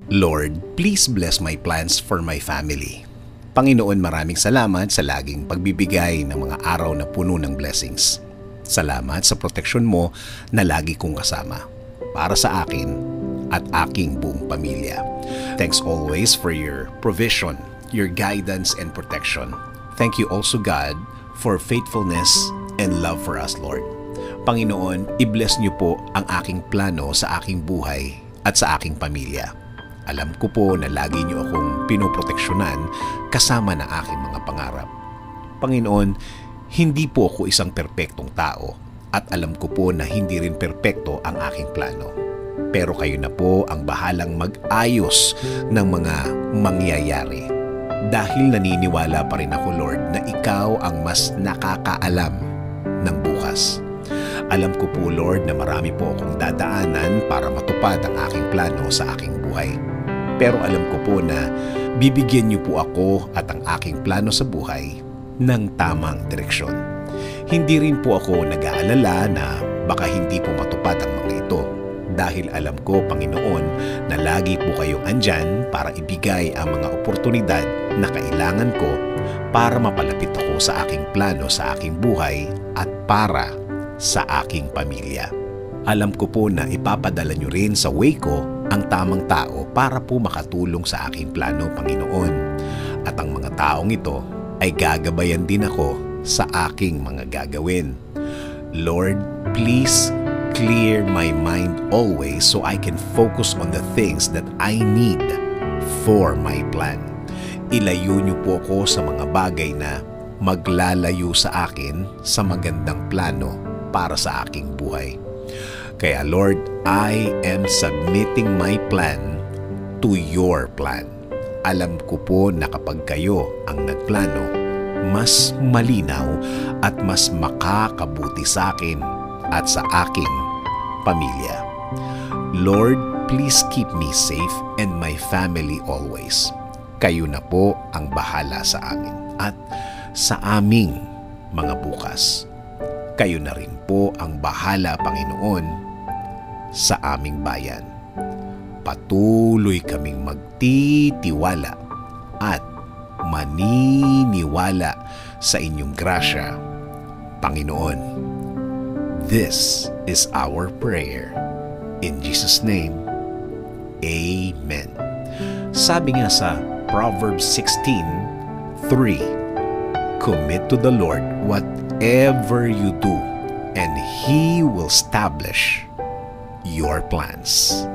Lord, please bless my plans for my family. Panginoon, maraming salamat sa laging pagbibigay ng mga araw na puno ng blessings. Salamat sa proteksyon mo na lagi kong kasama para sa akin at aking buong pamilya. Thanks always for your provision, your guidance and protection. Thank you also, God, for faithfulness and love for us, Lord. Panginoon, i-bless niyo po ang aking plano sa aking buhay at sa aking pamilya. Alam ko po na lagi niyo akong pinoproteksyonan kasama ng aking mga pangarap. Panginoon, hindi po ako isang perpektong tao at alam ko po na hindi rin perpekto ang aking plano. Pero kayo na po ang bahalang mag-ayos ng mga mangyayari. Dahil naniniwala pa rin ako, Lord, na ikaw ang mas nakakaalam ng bukas. Alam ko po, Lord, na marami po akong dadaanan para matupad ang aking plano sa aking buhay. Pero alam ko po na bibigyan niyo po ako at ang aking plano sa buhay ng tamang direksyon. Hindi rin po ako nag-aalala na baka hindi po matupad ang mga ito dahil alam ko, Panginoon, na lagi po kayong andyan para ibigay ang mga oportunidad na kailangan ko para mapalapit ako sa aking plano sa aking buhay at para sa aking pamilya. Alam ko po na ipapadala niyo rin sa way ko ang tamang tao para po makatulong sa aking plano, Panginoon. At ang mga taong ito ay gagabayan din ako sa aking mga gagawin. Lord, please clear my mind always so I can focus on the things that I need for my plan. Ilayo niyo po ako sa mga bagay na maglalayo sa akin sa magandang plano para sa aking buhay. Kaya Lord, I am submitting my plan to your plan. Alam ko po na kapag kayo ang nagplano, mas malinaw at mas makakabuti sa akin at sa aking pamilya. Lord, please keep me safe and my family always. Kayo na po ang bahala sa amin at sa aming mga bukas. Kayo na rin po ang bahala, Panginoon, sa aming bayan. Patuloy kaming magtitiwala at maniniwala sa inyong grasya, Panginoon. This is our prayer. In Jesus' name, Amen. Sabi nga sa Proverbs 16:3, commit to the Lord whatever you do, and He will establish your plans.